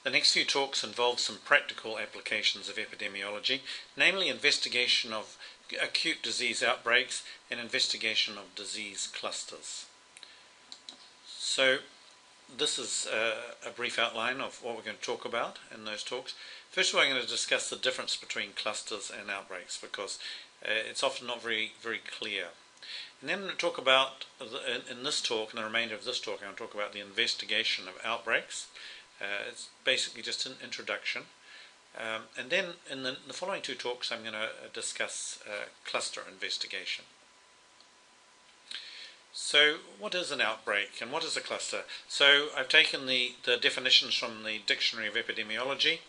The next few talks involve some practical applications of epidemiology, namely investigation of acute disease outbreaks and investigation of disease clusters. So this is a brief outline of what we're going to talk about in those talks. First of all, I'm going to discuss the difference between clusters and outbreaks because it's often not very clear. And then I'm going to talk about, in this talk, in the remainder of this talk, I'm going to talk about the investigation of outbreaks. It's basically just an introduction. And then in the following two talks I'm going to discuss cluster investigation. So what is an outbreak and what is a cluster? So I've taken the definitions from the Dictionary of Epidemiology.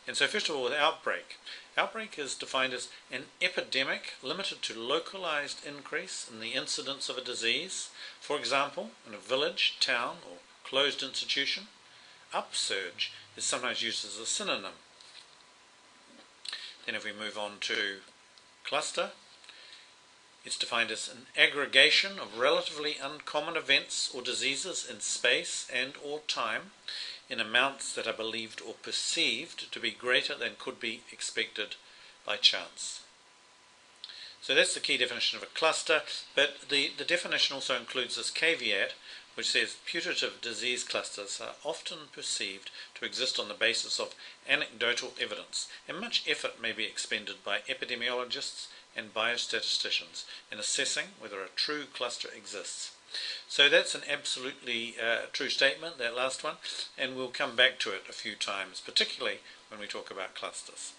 And so first of all, with outbreak. Outbreak is defined as an epidemic limited to localized increase in the incidence of a disease, for example, in a village, town, or closed institution. Upsurge is sometimes used as a synonym. Then if we move on to cluster, it's defined as an aggregation of relatively uncommon events or diseases in space and or time in amounts that are believed or perceived to be greater than could be expected by chance. So that's the key definition of a cluster, but the definition also includes this caveat which says putative disease clusters are often perceived to exist on the basis of anecdotal evidence, and much effort may be expended by epidemiologists and biostatisticians in assessing whether a true cluster exists. So that's an absolutely true statement, that last one, and we'll come back to it a few times, particularly when we talk about clusters.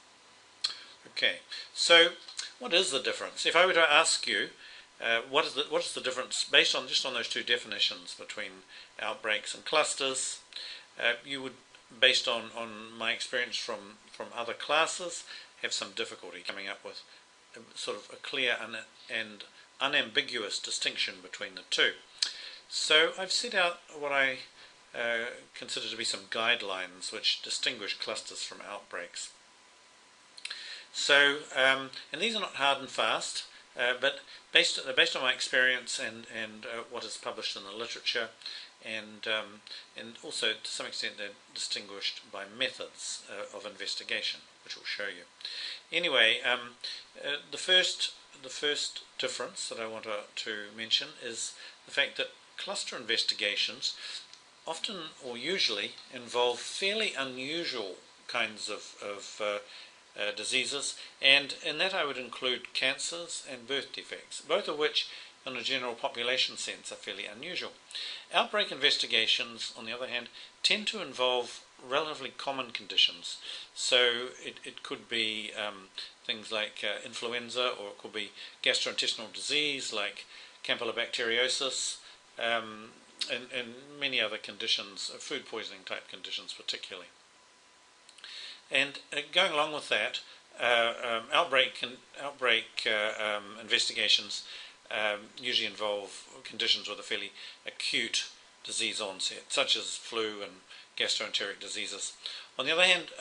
Okay, so what is the difference? If I were to ask you, what is the difference based on just on those two definitions between outbreaks and clusters? You would, based on my experience from other classes, have some difficulty coming up with sort of a clear and unambiguous distinction between the two. So I've set out what I consider to be some guidelines which distinguish clusters from outbreaks. So, and these are not hard and fast, but based on my experience and what is published in the literature, and also to some extent they're distinguished by methods of investigation, which we'll show you. Anyway, the first difference that I want to mention is the fact that cluster investigations often or usually involve fairly unusual kinds of diseases, and in that I would include cancers and birth defects, both of which in a general population sense are fairly unusual. Outbreak investigations, on the other hand, tend to involve relatively common conditions. So it could be things like influenza, or it could be gastrointestinal disease like campylobacteriosis, and many other conditions, food poisoning type conditions particularly. And going along with that, outbreak investigations usually involve conditions with a fairly acute disease onset, such as flu and gastroenteric diseases. On the other hand,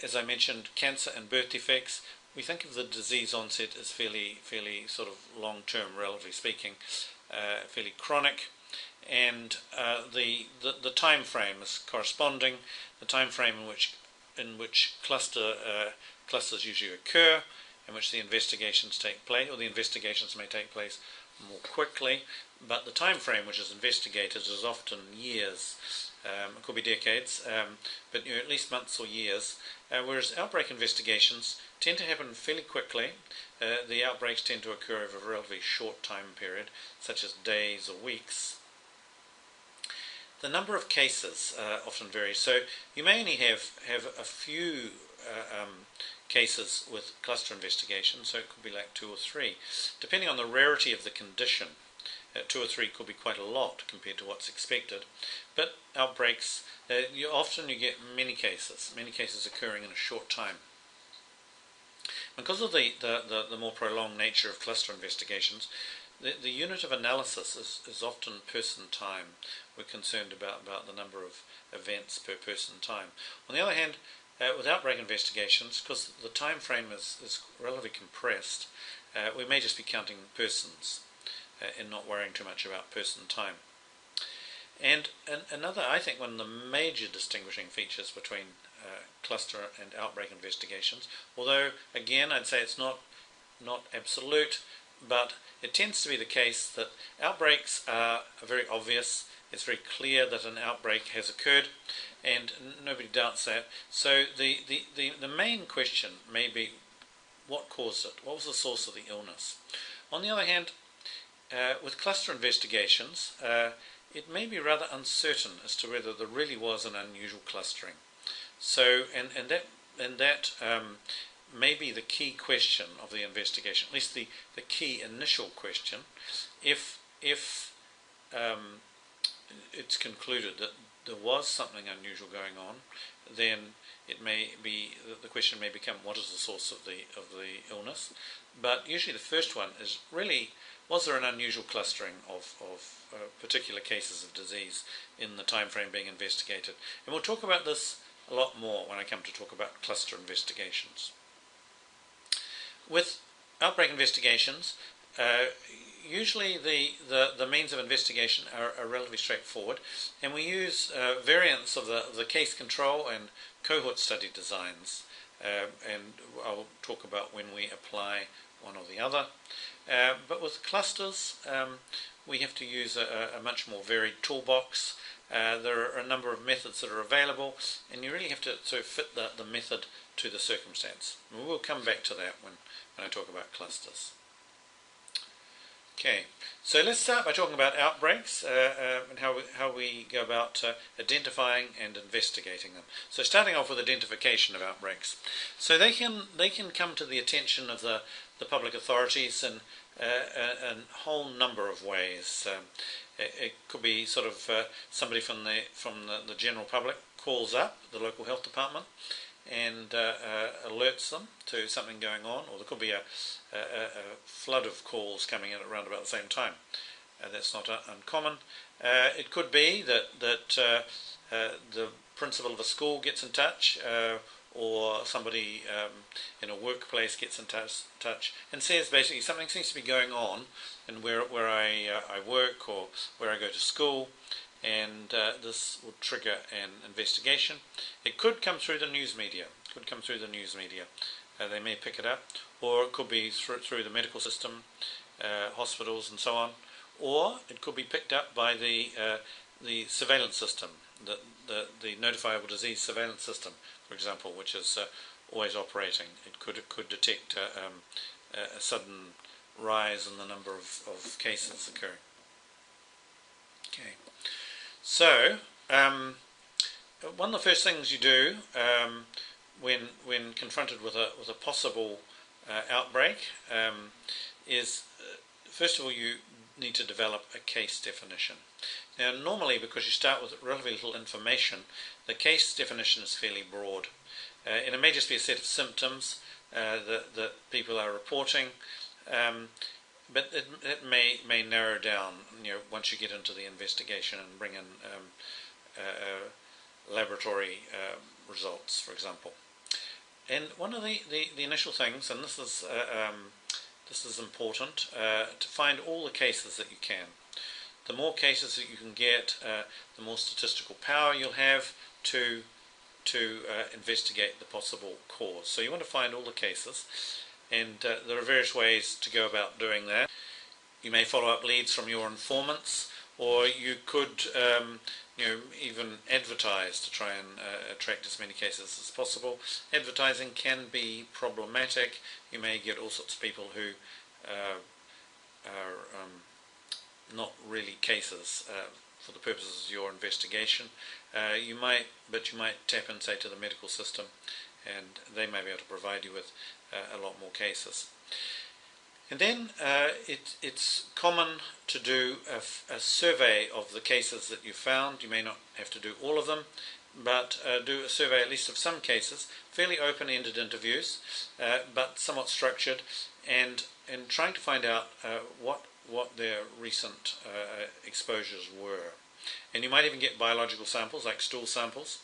as I mentioned, cancer and birth defects, we think of the disease onset as fairly sort of long-term, relatively speaking, fairly chronic, and the time frame is corresponding. The time frame in which clusters usually occur, in which the investigations take place, or the investigations may take place more quickly, but the time frame which is investigated is often years. It could be decades, but at least months or years, whereas outbreak investigations tend to happen fairly quickly. The outbreaks tend to occur over a relatively short time period, such as days or weeks. The number of cases often varies, so you may only have a few cases with cluster investigation, so it could be like 2 or 3. Depending on the rarity of the condition, 2 or 3 could be quite a lot compared to what's expected. But outbreaks, often you get many cases occurring in a short time. Because of the more prolonged nature of cluster investigations, the unit of analysis is often person time. We're concerned about the number of events per person time. On the other hand, with outbreak investigations, because the time frame is relatively compressed, we may just be counting persons and not worrying too much about person time. And another, I think, one of the major distinguishing features between cluster and outbreak investigations, although again I'd say it's not absolute, but it tends to be the case that outbreaks are very obvious. It's very clear that an outbreak has occurred, and nobody doubts that. So the main question may be what caused it? What was the source of the illness? On the other hand, with cluster investigations, it may be rather uncertain as to whether there really was an unusual clustering. So, and that may be the key question of the investigation, at least the key initial question. If it's concluded that there was something unusual going on, then it may be the question may become what is the source of the illness. But usually the first one is really, was there an unusual clustering of particular cases of disease in the time frame being investigated? And we'll talk about this a lot more when I come to talk about cluster investigations. With outbreak investigations, usually the means of investigation are relatively straightforward, and we use variants of the case control and cohort study designs, and I'll talk about when we apply one or the other. But with clusters, we have to use a much more varied toolbox. There are a number of methods that are available, and you really have to sort of fit the method to the circumstance. And we'll come back to that when I talk about clusters. Okay, so let's start by talking about outbreaks and how we go about identifying and investigating them. So starting off with identification of outbreaks. So they can come to the attention of the public authorities in a whole number of ways. It could be sort of somebody from the general public calls up the local health department and alerts them to something going on, or there could be a flood of calls coming in at around about the same time. That's not uncommon. It could be that the principal of a school gets in touch, or somebody in a workplace gets in touch and says basically something seems to be going on in where I work or where I go to school, and this will trigger an investigation. It could come through the news media. They may pick it up, or it could be through the medical system, hospitals and so on, or it could be picked up by the surveillance system, the notifiable disease surveillance system, for example, which is always operating. It could detect a sudden rise in the number of cases occurring. Okay, so one of the first things you do when confronted with a possible outbreak is first of all you need to develop a case definition. Now normally, because you start with relatively little information, the case definition is fairly broad. It may just be a set of symptoms that people are reporting, but it may narrow down, once you get into the investigation and bring in laboratory results, for example. And one of the initial things, and this is important, to find all the cases that you can. The more cases that you can get, the more statistical power you'll have to investigate the possible cause. So you want to find all the cases, and there are various ways to go about doing that. You may follow up leads from your informants, or you could even advertise to try and attract as many cases as possible. Advertising can be problematic. You may get all sorts of people who are not really cases for the purposes of your investigation. You might tap in, say, to the medical system, and they may be able to provide you with a lot more cases. And then it's common to do a survey of the cases that you found. You may not have to do all of them, but do a survey at least of some cases, fairly open-ended interviews, but somewhat structured, and trying to find out what their recent exposures were. And you might even get biological samples, like stool samples,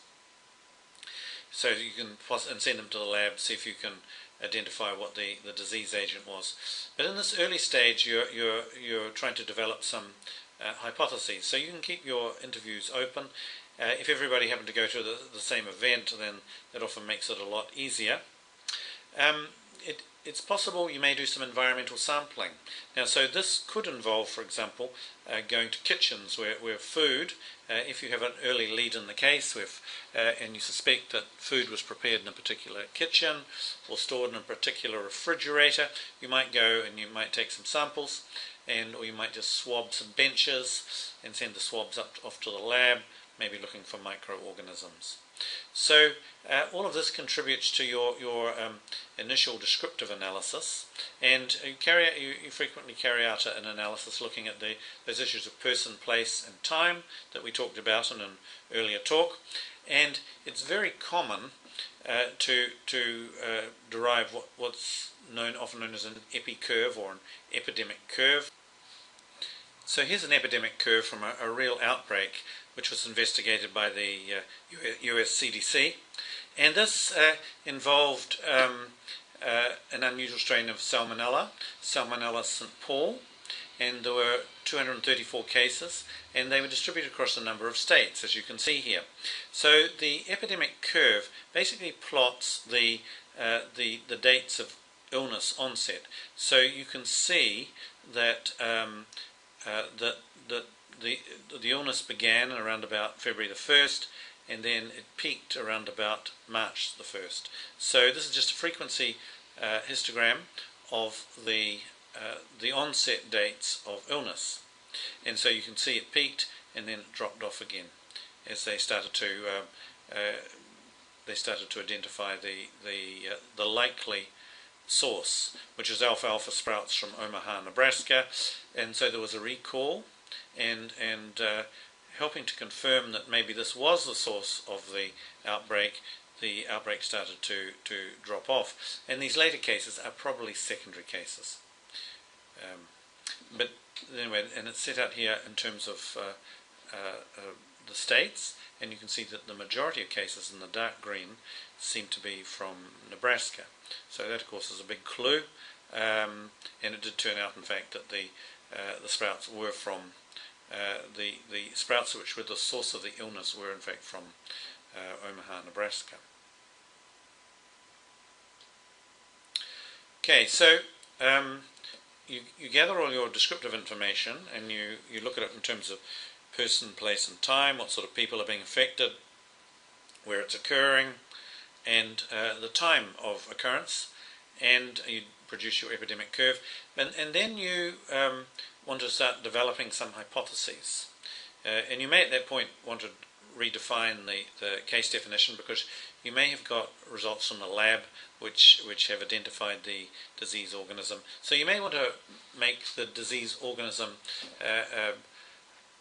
so you can and send them to the lab, see if you can identify what the disease agent was. But in this early stage, you're trying to develop some hypotheses. So you can keep your interviews open. If everybody happened to go to the same event, then that often makes it a lot easier. It's possible you may do some environmental sampling. Now, so this could involve, for example, going to kitchens where food, if you have an early lead in the case, and you suspect that food was prepared in a particular kitchen or stored in a particular refrigerator, you might go and you might take some samples, or you might just swab some benches and send the swabs off to the lab, maybe looking for microorganisms. So all of this contributes to your initial descriptive analysis, and you frequently carry out an analysis looking at those issues of person, place and time that we talked about in an earlier talk. And it's very common to derive what's often known as an epi-curve or an epidemic curve. So here's an epidemic curve from a real outbreak which was investigated by the US CDC, and this involved an unusual strain of Salmonella St. Paul, and there were 234 cases, and they were distributed across a number of states, as you can see here. So the epidemic curve basically plots the dates of illness onset. So you can see that the illness began around about February the 1st, and then it peaked around about March the 1st. So this is just a frequency histogram of the onset dates of illness. And so you can see it peaked and then it dropped off again as they started to identify the likely source, which is alfalfa sprouts from Omaha, Nebraska. And so there was a recall, and helping to confirm that maybe this was the source of the outbreak started to drop off. And these later cases are probably secondary cases. But anyway, and it's set out here in terms of the states, and you can see that the majority of cases in the dark green seem to be from Nebraska. So that, of course, is a big clue, and it did turn out, in fact, that the sprouts were from the sprouts which were the source of the illness were, in fact, from Omaha, Nebraska. Okay, so you gather all your descriptive information, and you look at it in terms of person, place and time, what sort of people are being affected, where it's occurring, and the time of occurrence, and you produce your epidemic curve, and then you want to start developing some hypotheses. And you may at that point want to redefine the case definition, because you may have got results from the lab which have identified the disease organism. So you may want to make the disease organism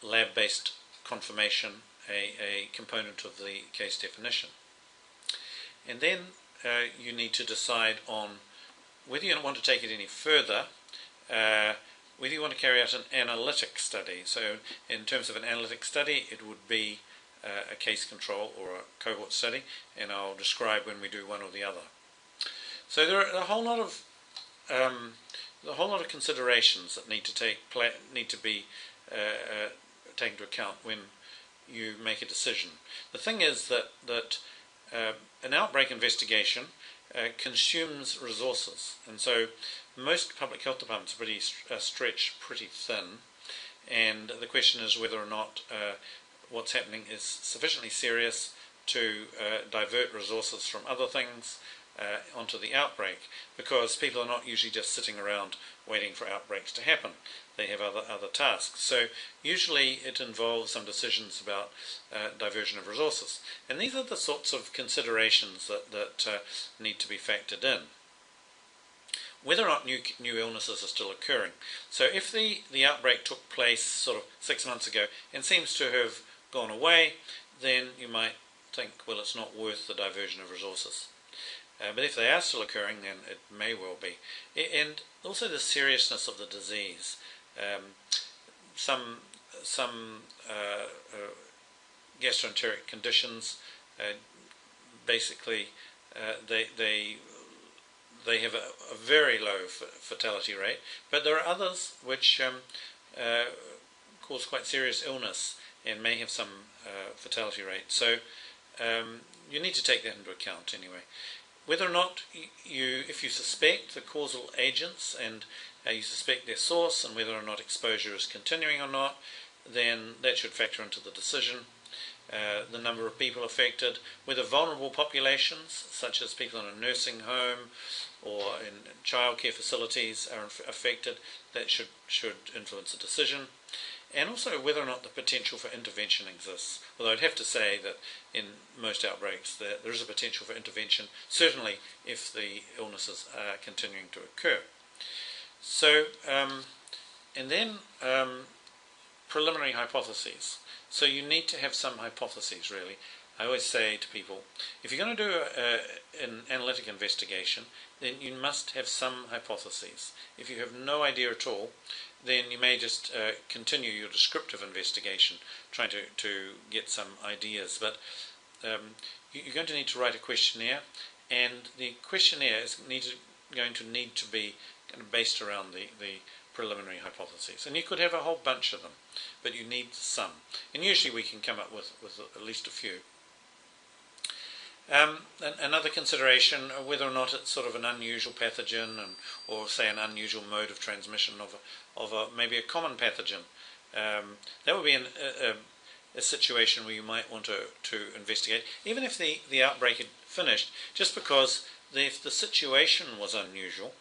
lab-based confirmation a component of the case definition. And then you need to decide on whether you want to take it any further, whether you want to carry out an analytic study. So in terms of an analytic study, it would be a case control or a cohort study, and I'll describe when we do one or the other. So there are a whole lot of considerations that need to be taken into account when you make a decision. The thing is that an outbreak investigation consumes resources, and so most public health departments are stretched pretty thin, and the question is whether or not what's happening is sufficiently serious to divert resources from other things onto the outbreak, because people are not usually just sitting around waiting for outbreaks to happen. They have other tasks. So usually it involves some decisions about diversion of resources. And these are the sorts of considerations that need to be factored in. Whether or not new illnesses are still occurring. So if the outbreak took place sort of 6 months ago and seems to have gone away, then you might think, well, it's not worth the diversion of resources. But if they are still occurring, then it may well be. And also the seriousness of the disease. Some gastroenteric conditions, basically, they have a very low fatality rate, but there are others which cause quite serious illness and may have some fatality rate. So you need to take that into account anyway. Whether or not if you suspect the causal agents and you suspect their source and whether or not exposure is continuing or not, then that should factor into the decision. The number of people affected, whether vulnerable populations such as people in a nursing home or in childcare facilities are affected, that should influence the decision. And also whether or not the potential for intervention exists. Although I'd have to say that in most outbreaks there is a potential for intervention, certainly if the illnesses are continuing to occur. So, and then preliminary hypotheses. So you need to have some hypotheses, really. I always say to people, if you're going to do an analytic investigation, then you must have some hypotheses. If you have no idea at all, then you may just continue your descriptive investigation, trying to get some ideas. But you're going to need to write a questionnaire, and the questionnaire is going to need to be kind of based around the preliminary hypotheses. And you could have a whole bunch of them, but you need some. And usually we can come up with at least a few. Another consideration, whether or not it's sort of an unusual pathogen, or say an unusual mode of transmission of maybe a common pathogen. That would be a situation where you might want to investigate, even if the outbreak had finished, just because if the situation was unusual,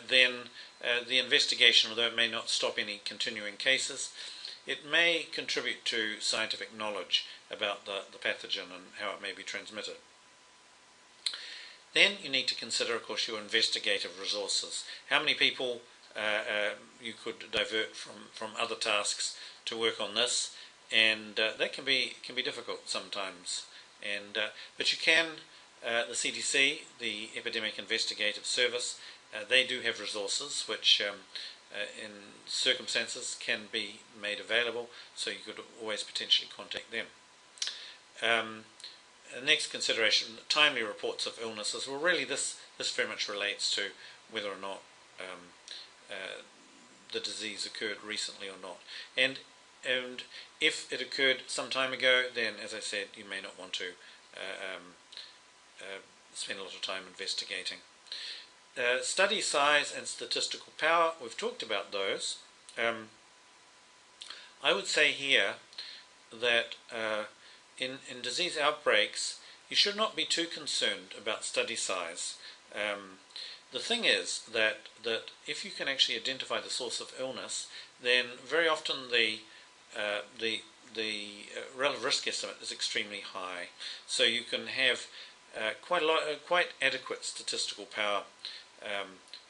then the investigation, although it may not stop any continuing cases, it may contribute to scientific knowledge about the pathogen and how it may be transmitted. Then you need to consider, of course, your investigative resources. How many people you could divert from other tasks to work on this, and that can be difficult sometimes. And but you can, the CDC, the Epidemic Investigative Service, they do have resources which in circumstances can be made available, so you could always potentially contact them. Next consideration, timely reports of illnesses. Well, really this very much relates to whether or not the disease occurred recently or not. And if it occurred some time ago, then, as I said, you may not want to spend a lot of time investigating. Study size and statistical power, we've talked about those. I would say here that in disease outbreaks, you should not be too concerned about study size. The thing is that if you can actually identify the source of illness, then very often the relative risk estimate is extremely high. So you can have quite adequate statistical power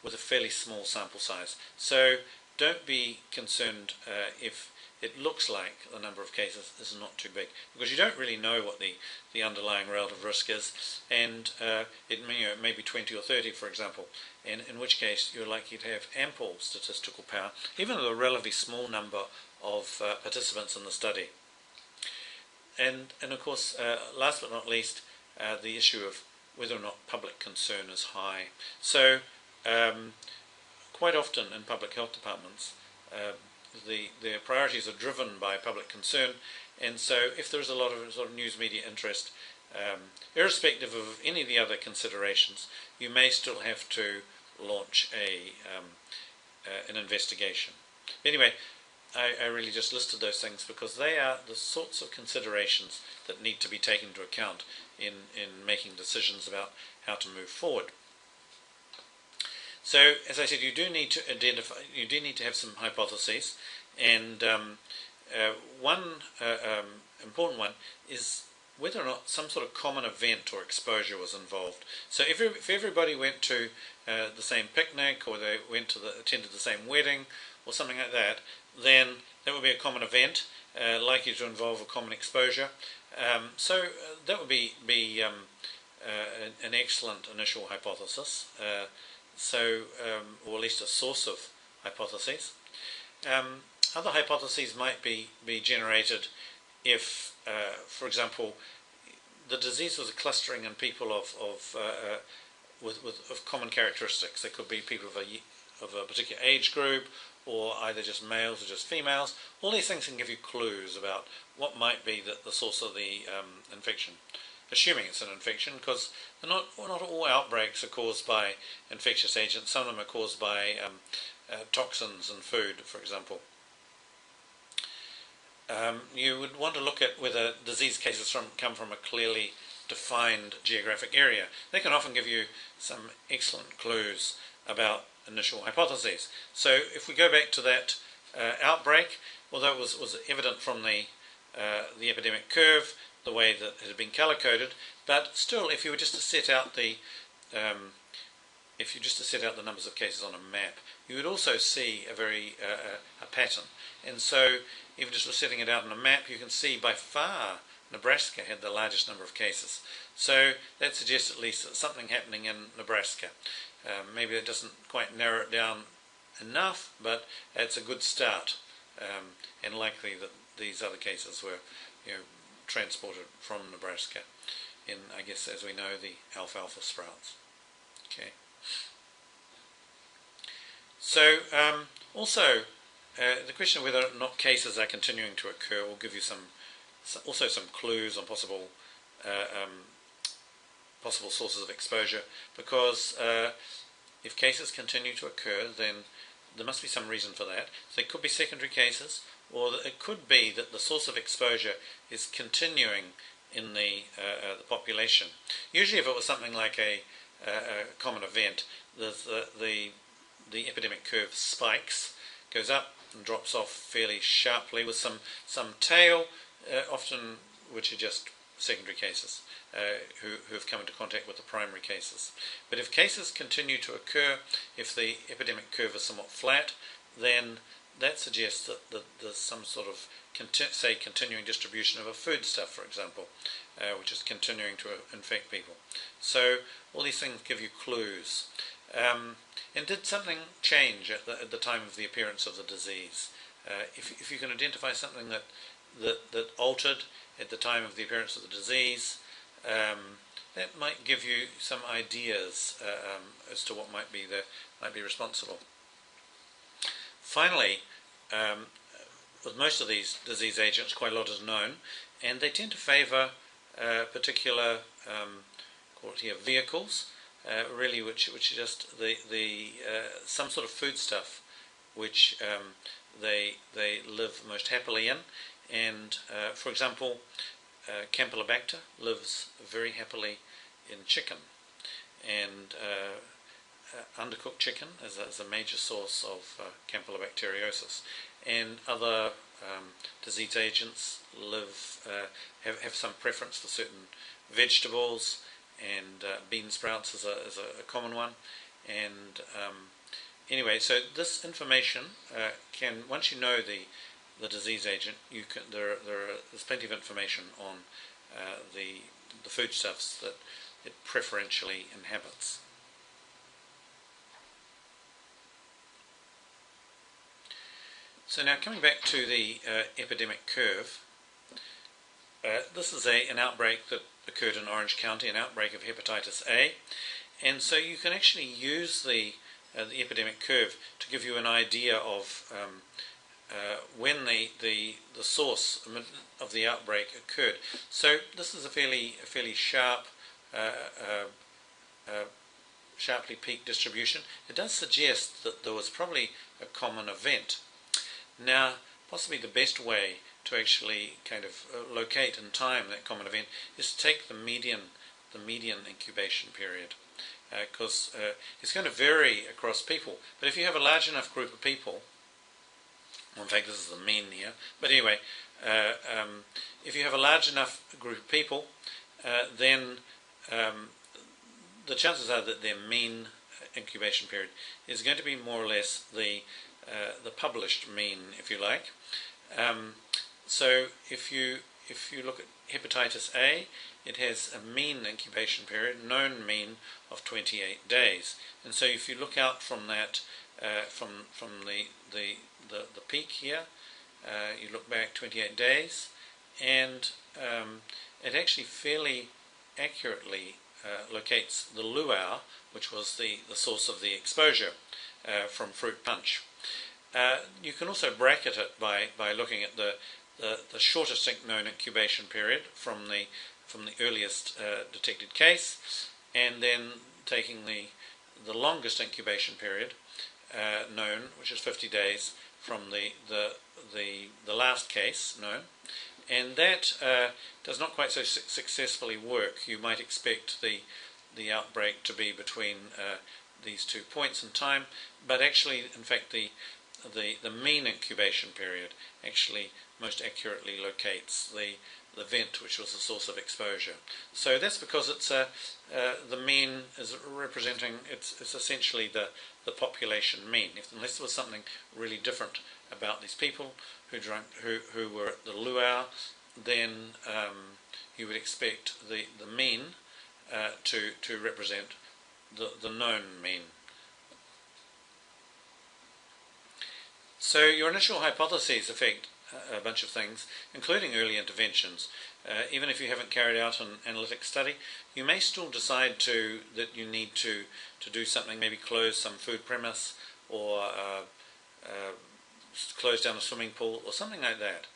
with a fairly small sample size. So don't be concerned if it looks like the number of cases is not too big, because you don't really know what the underlying relative risk is, and it may be 20 or 30, for example, and in which case you're likely to have ample statistical power, even with a relatively small number of participants in the study. And of course, last but not least, the issue of whether or not public concern is high. So quite often in public health departments, their priorities are driven by public concern, and so if there's a lot of sort of news media interest, irrespective of any of the other considerations, you may still have to launch an investigation. Anyway, I really just listed those things because they are the sorts of considerations that need to be taken into account in making decisions about how to move forward. So, as I said, you do need to identify, you do need to have some hypotheses, and one important one is whether or not some sort of common event or exposure was involved. So if everybody went to the same picnic, or they attended the same wedding, or something like that, then that would be a common event, likely to involve a common exposure. So that would be an excellent initial hypothesis. Or at least a source of hypotheses. Other hypotheses might be generated if, for example, the disease was clustering in people with common characteristics. There could be people of a particular age group, or either just males or just females. All these things can give you clues about what might be the source of the infection, assuming it's an infection, because not all outbreaks are caused by infectious agents. Some of them are caused by toxins in food, for example. You would want to look at whether disease cases come from a clearly defined geographic area. They can often give you some excellent clues about initial hypotheses. So if we go back to that outbreak, although it was evident from the epidemic curve, the way that it had been colour-coded, but still, if you were just to set out the numbers of cases on a map, you would also see a pattern. And so, even just setting it out on a map, you can see by far Nebraska had the largest number of cases. So that suggests at least that something happening in Nebraska. Maybe it doesn't quite narrow it down enough, but it's a good start, and likely that these other cases were, transported from Nebraska in, I guess, as we know, the alfalfa sprouts. Okay. So also the question of whether or not cases are continuing to occur will give you some clues on possible sources of exposure, because if cases continue to occur, then there must be some reason for that. So it could be secondary cases, or it could be that the source of exposure is continuing in the population. Usually if it was something like a common event, the epidemic curve spikes, goes up and drops off fairly sharply with some tail, often which are just secondary cases who have come into contact with the primary cases. But if cases continue to occur, if the epidemic curve is somewhat flat, then that suggests that there's some sort of, continuing distribution of a foodstuff, for example, which is continuing to infect people. So all these things give you clues. And did something change at the time of the appearance of the disease? If you can identify something that altered at the time of the appearance of the disease, that might give you some ideas as to what might be responsible. Finally, with most of these disease agents, quite a lot is known, and they tend to favour particular, call it here, vehicles, really, which are just some sort of foodstuff which they live most happily in. And for example, Campylobacter lives very happily in chicken, and undercooked chicken is a major source of Campylobacteriosis, and other disease agents have some preference for certain vegetables, and bean sprouts is a common one. And anyway, so this information can, once you know the disease agent, there's plenty of information on the foodstuffs that it preferentially inhabits. So now coming back to the epidemic curve, this is an outbreak that occurred in Orange County, an outbreak of hepatitis A, and so you can actually use the epidemic curve to give you an idea of when the source of the outbreak occurred. So this is a fairly sharp, sharply peaked distribution. It does suggest that there was probably a common event. Now, possibly the best way to actually kind of locate and time that common event is to take the median incubation period, because it's going to vary across people. But if you have a large enough group of people, well, in fact this is the mean here, but anyway, if you have a large enough group of people, then the chances are that their mean incubation period is going to be more or less the published mean, if you like. So if you look at hepatitis A, it has a mean incubation period, known mean, of 28 days. And so if you look out from that, from the peak here, you look back 28 days, and it actually fairly accurately locates the luau, which was the source of the exposure from fruit punch. You can also bracket it by looking at the shortest known incubation period from the earliest detected case, and then taking the longest incubation period known, which is 50 days, from the last case known, and that does not quite so successfully work. You might expect the outbreak to be between these 2 points in time, but actually, in fact, the mean incubation period actually most accurately locates the vent which was the source of exposure. So that's because it's the mean is representing, it's essentially the population mean. Unless there was something really different about these people who were at the luau, then you would expect the mean to represent the known mean. So your initial hypotheses affect a bunch of things, including early interventions. Even if you haven't carried out an analytic study, you may still decide that you need to do something, maybe close some food premise, or close down a swimming pool, or something like that.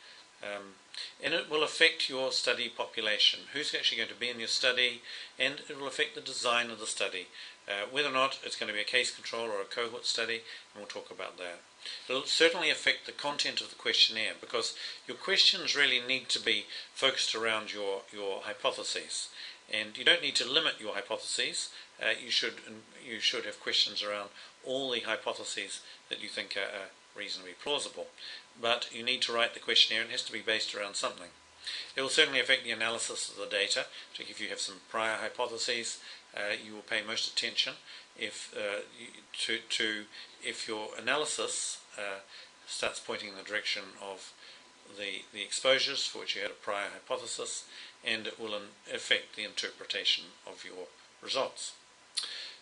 And it will affect your study population, who's actually going to be in your study, and it will affect the design of the study, whether or not it's going to be a case control or a cohort study, and we'll talk about that. It will certainly affect the content of the questionnaire, because your questions really need to be focused around your hypotheses, and you don't need to limit your hypotheses. You should have questions around all the hypotheses that you think are reasonably plausible, but you need to write the questionnaire, and it has to be based around something. It will certainly affect the analysis of the data. If you have some prior hypotheses, you will pay most attention if your analysis starts pointing in the direction of the exposures for which you had a prior hypothesis, and it will affect the interpretation of your results.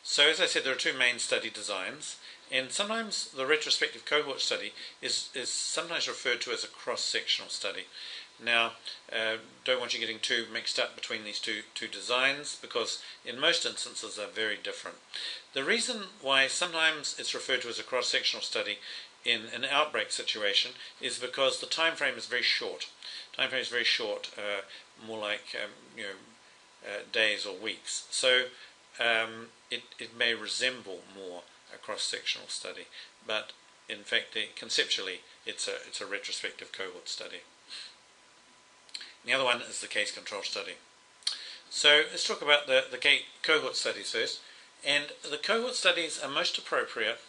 So, as I said, there are 2 main study designs, and sometimes the retrospective cohort study is sometimes referred to as a cross-sectional study. Now, don't want you getting too mixed up between these two designs, because in most instances they're very different. The reason why sometimes it's referred to as a cross-sectional study in an outbreak situation is because the time frame is very short. Time frame is very short, more like days or weeks. So it may resemble more a cross-sectional study, but in fact, conceptually, it's a retrospective cohort study. The other one is the case control study. So let's talk about the cohort studies first. And the cohort studies are most appropriate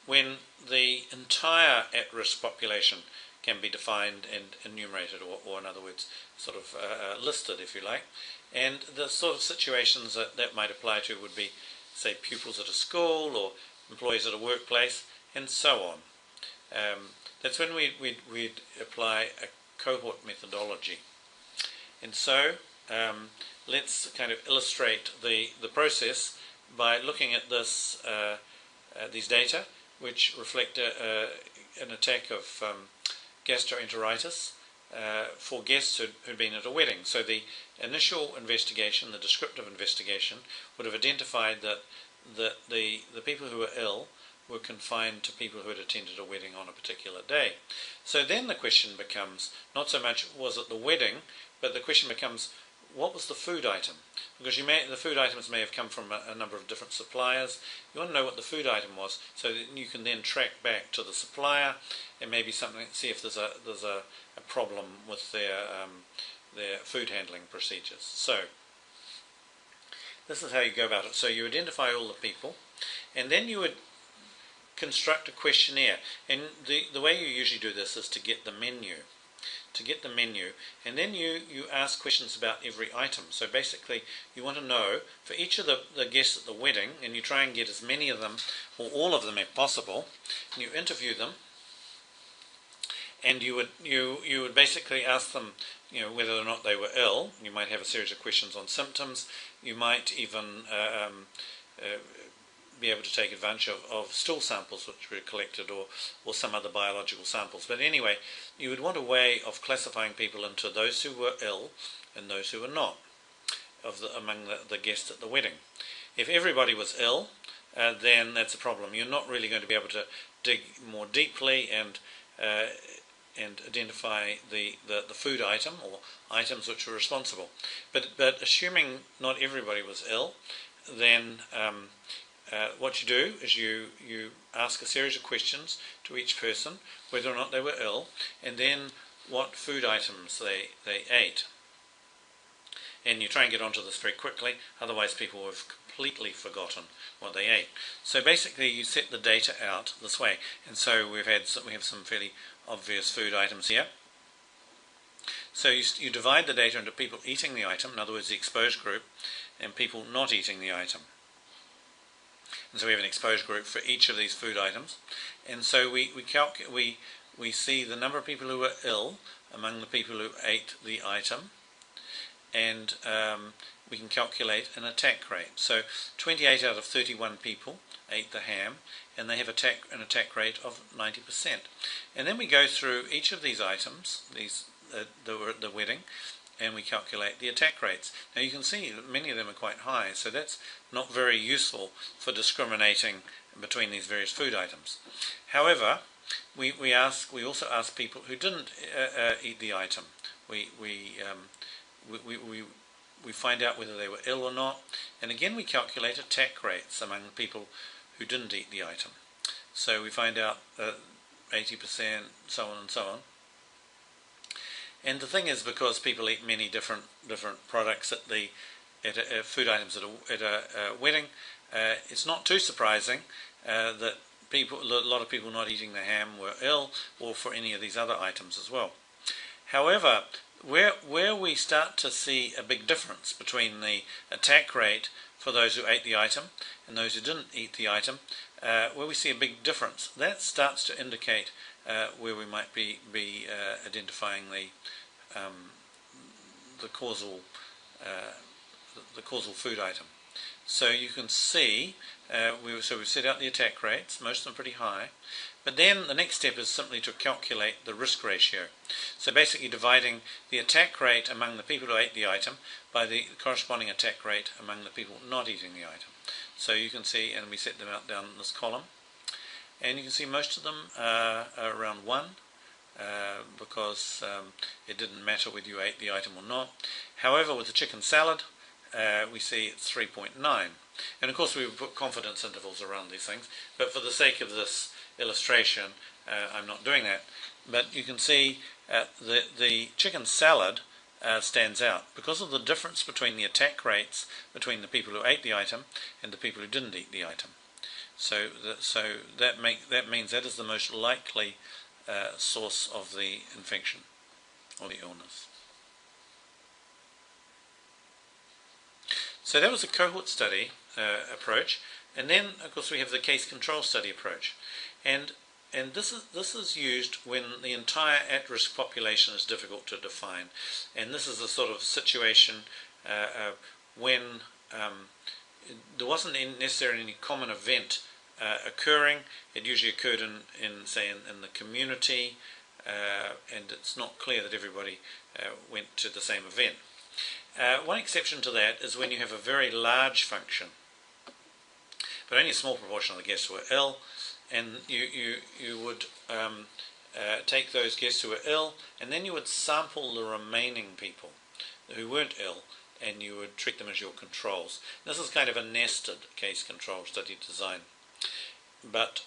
when the entire at-risk population can be defined and enumerated, or in other words, sort of listed, if you like. And the sort of situations that might apply to would be, say, pupils at a school, or employees at a workplace, and so on. That's when we'd apply a cohort methodology. And so let's kind of illustrate the process by looking at these data, which reflect an attack of gastroenteritis for guests who'd been at a wedding. So the initial investigation, the descriptive investigation, would have identified that the people who were ill were confined to people who had attended a wedding on a particular day. So then the question becomes, not so much was it the wedding, but the question becomes, what was the food item? Because the food items may have come from a number of different suppliers. You want to know what the food item was, so that you can then track back to the supplier and maybe see if there's a problem with their food handling procedures. So this is how you go about it. So you identify all the people, and then you would construct a questionnaire. And the way you usually do this is to get the menu. And then you ask questions about every item. So basically, you want to know, for each of the guests at the wedding, and you try and get as many of them, or all of them if possible, and you interview them, and you would basically ask them, whether or not they were ill. You might have a series of questions on symptoms. You might even be able to take advantage of stool samples which were collected, or some other biological samples. But anyway, you would want a way of classifying people into those who were ill and those who were not, among the guests at the wedding. If everybody was ill, then that's a problem. You're not really going to be able dig more deeply and identify the food item or items which were responsible. But assuming not everybody was ill, then what you do is you ask a series of questions to each person, whether or not they were ill, and then what food items they ate. And you try and get onto this very quickly, otherwise people have completely forgotten what they ate. So basically you set the data out this way, and so we have some fairly obvious food items here. So you divide the data into people eating the item, in other words the exposed group, and people not eating the item. And so we have an exposed group for each of these food items, and so we see the number of people who were ill among the people who ate the item, and we can calculate an attack rate. So 28 out of 31 people ate the ham, and they have an attack rate of 90%. And then we go through each of these items, that were at the wedding, and we calculate the attack rates. Now you can see that many of them are quite high, so that's not very useful for discriminating between these various food items. However, we also ask people who didn't eat the item. We find out whether they were ill or not, and again we calculate attack rates among people who didn't eat the item. So we find out 80%, so on and so on. And the thing is, because people eat many different products at food items at a wedding, it's not too surprising that a lot of people not eating the ham were ill, or for any of these other items as well. However, where we start to see a big difference between the attack rate for those who ate the item and those who didn't eat the item, where we see a big difference, that starts to indicate where we might be identifying the causal food item. So you can see, we've set out the attack rates, most of them pretty high, but then the next step is simply to calculate the risk ratio. So basically dividing the attack rate among the people who ate the item by the corresponding attack rate among the people not eating the item. So you can see, and we set them out down in this column, and you can see most of them are around 1, because it didn't matter whether you ate the item or not. However, with the chicken salad, we see it's 3.9. And of course we would put confidence intervals around these things, but for the sake of this illustration, I'm not doing that. But you can see the chicken salad stands out because of the difference between the attack rates between the people who ate the item and the people who didn't eat the item. So that means that is the most likely source of the infection or the illness. So that was a cohort study approach, and then of course we have the case control study approach, and this is used when the entire at-risk population is difficult to define, and this is the sort of situation when there wasn't necessarily any common event occurring. It usually occurred in the community, and it's not clear that everybody went to the same event. One exception to that is when you have a very large function, but only a small proportion of the guests were ill, and you would take those guests who were ill, and then you would sample the remaining people who weren't ill, and you would treat them as your controls. This is kind of a nested case control study design, but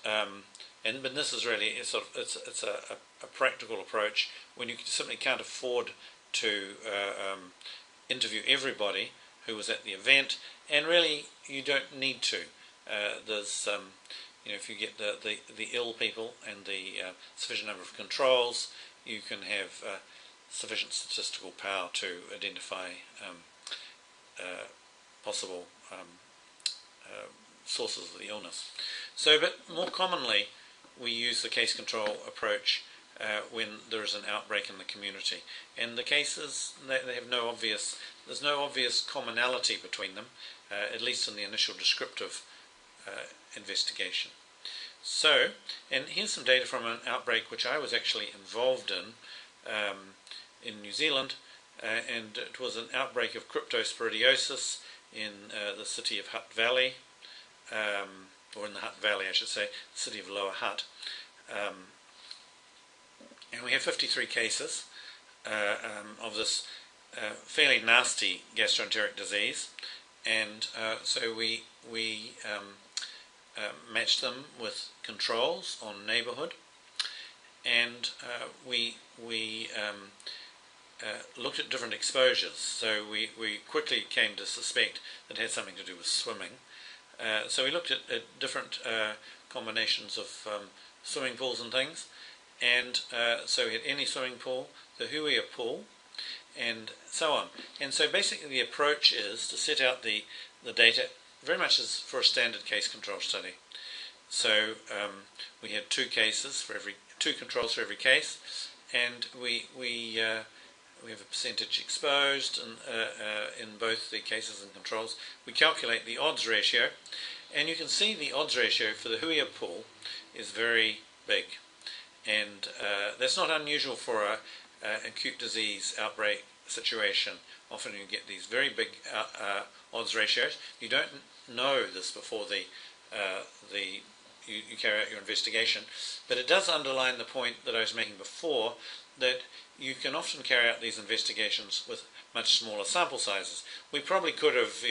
this is really it's a practical approach when you simply can't afford to interview everybody who was at the event, and really you don't need to. There's if you get the ill people and the sufficient number of controls, you can have sufficient statistical power to identify possible sources of the illness. So, but more commonly, we use the case control approach when there is an outbreak in the community, and the cases they have there's no obvious commonality between them, at least in the initial descriptive investigation. So, and here's some data from an outbreak which I was actually involved in New Zealand, and it was an outbreak of cryptosporidiosis in the city of Hutt Valley, or in the Hutt Valley, I should say, the city of Lower Hutt. And we have 53 cases of this fairly nasty gastroenteric disease, and so we matched them with controls on neighbourhood, and we looked at different exposures. So we quickly came to suspect that it had something to do with swimming. So we looked at different combinations of swimming pools and things, and so we had any swimming pool, the Huia pool, and so on. And so basically the approach is to set out the data very much as for a standard case control study. So we had two controls for every case, and we have a percentage exposed in both the cases and controls. We calculate the odds ratio, and you can see the odds ratio for the Huia pool is very big, and that's not unusual for a acute disease outbreak situation. Often you get these very big odds ratios. You don't know this before you carry out your investigation, but it does underline the point that I was making before, that you can often carry out these investigations with much smaller sample sizes. We probably could have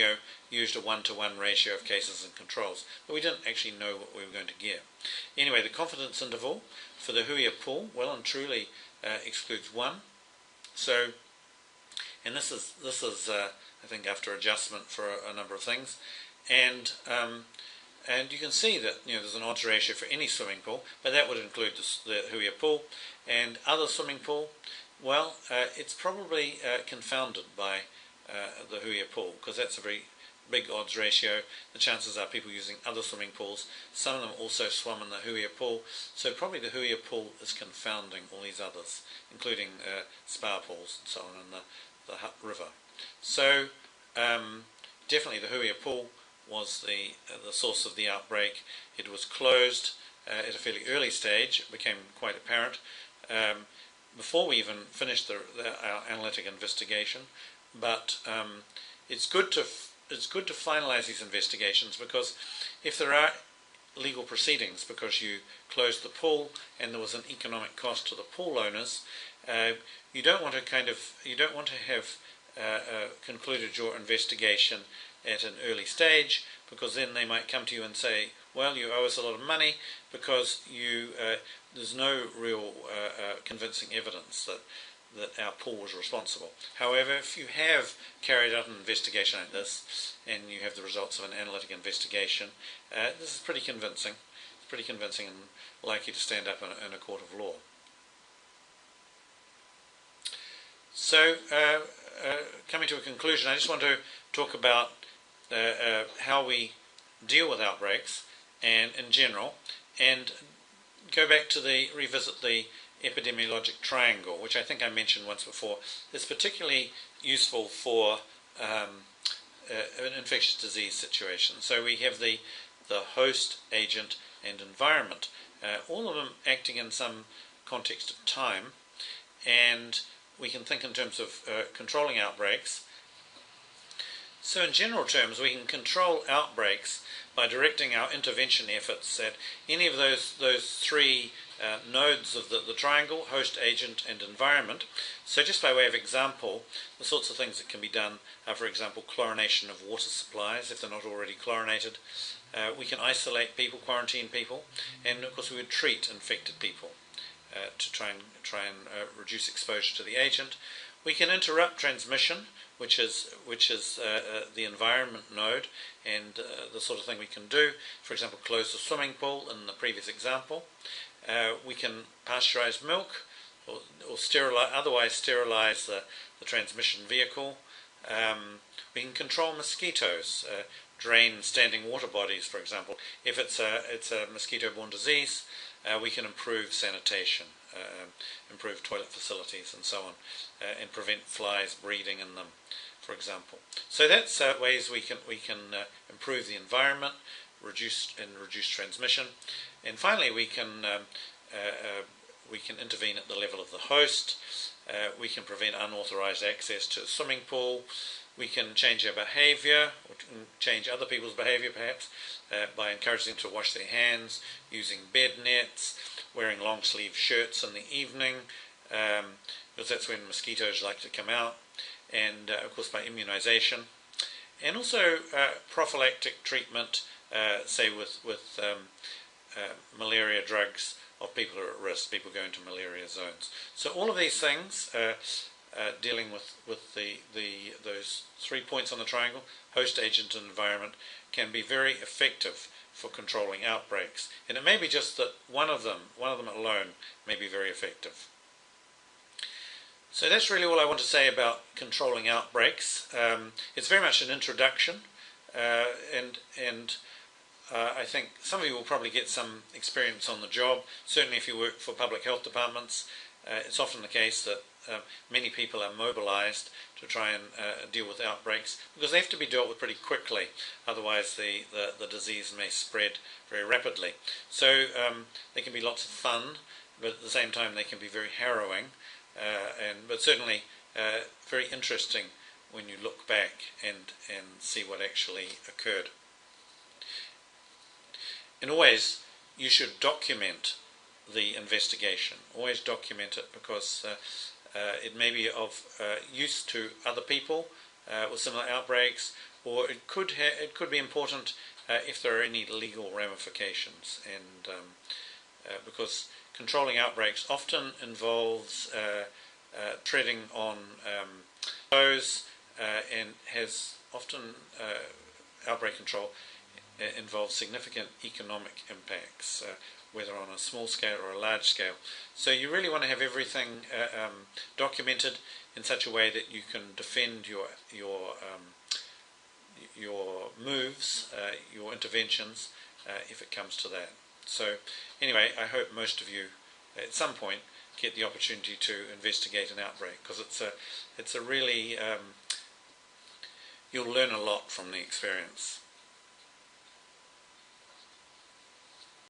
used a 1-to-1 ratio of cases and controls, but we didn't actually know what we were going to get. Anyway, the confidence interval for the Huia pool well and truly excludes 1. So, and this is I think after adjustment for a number of things, and you can see that there's an odds ratio for any swimming pool, but that would include the Huia pool. And other swimming pool, well, it's probably confounded by the Huia pool, because that's a very big odds ratio. The chances are people using other swimming pools. Some of them also swum in the Huia pool, so probably the Huia pool is confounding all these others, including spa pools and so on in the Hutt River. So definitely the Huia pool was the source of the outbreak. It was closed at a fairly early stage. It became quite apparent before we even finished our analytic investigation. But it's good to finalise these investigations, because if there are legal proceedings because you closed the pool and there was an economic cost to the pool owners, you don't want to have concluded your investigation at an early stage, because then they might come to you and say, well, you owe us a lot of money because there's no real convincing evidence that our pool was responsible. However, if you have carried out an investigation like this and you have the results of an analytic investigation, this is pretty convincing. It's pretty convincing and likely to stand up in a court of law. So, coming to a conclusion, I just want to talk about how we deal with outbreaks and in general, and go back to revisit the epidemiologic triangle, which I think I mentioned once before. It's particularly useful for an infectious disease situation. So we have the host, agent, and environment, all of them acting in some context of time, and we can think in terms of controlling outbreaks. So in general terms, we can control outbreaks by directing our intervention efforts at any of those three nodes of the triangle: host, agent, and environment. So just by way of example, the sorts of things that can be done are, for example, chlorination of water supplies if they're not already chlorinated. We can isolate people, quarantine people, and of course we would treat infected people to try and reduce exposure to the agent. We can interrupt transmission, which is the environment node, and the sort of thing we can do. For example, close the swimming pool in the previous example. We can pasteurize milk, or otherwise sterilize the transmission vehicle. We can control mosquitoes, drain standing water bodies, for example. If it's a mosquito-borne disease, we can improve sanitation, improve toilet facilities, and so on, and prevent flies breeding in them, for example. So that's ways we can improve the environment, reduce transmission, and finally we can intervene at the level of the host. We can prevent unauthorized access to a swimming pool. We can change our behaviour or change other people's behaviour perhaps by encouraging them to wash their hands, using bed nets, wearing long sleeve shirts in the evening, because that's when mosquitoes like to come out, and of course by immunisation, and also prophylactic treatment, say with malaria drugs of people who are at risk, people going to malaria zones. So all of these things, dealing with those 3 points on the triangle, host, agent and environment, can be very effective for controlling outbreaks. And it may be just that one of them alone may be very effective. So that's really all I want to say about controlling outbreaks. It's very much an introduction, and I think some of you will probably get some experience on the job. Certainly if you work for public health departments, it's often the case that many people are mobilized to try and deal with outbreaks, because they have to be dealt with pretty quickly, otherwise the disease may spread very rapidly. So they can be lots of fun, but at the same time they can be very harrowing, but certainly very interesting when you look back and see what actually occurred. And always you should document the investigation. Always document it, because it may be of use to other people with similar outbreaks, or it could be important if there are any legal ramifications. And because controlling outbreaks often involves treading on toes, and has often outbreak control involves significant economic impacts, whether on a small scale or a large scale. So you really want to have everything documented in such a way that you can defend your moves, your interventions, if it comes to that. So anyway, I hope most of you at some point get the opportunity to investigate an outbreak, because it's a really you'll learn a lot from the experience.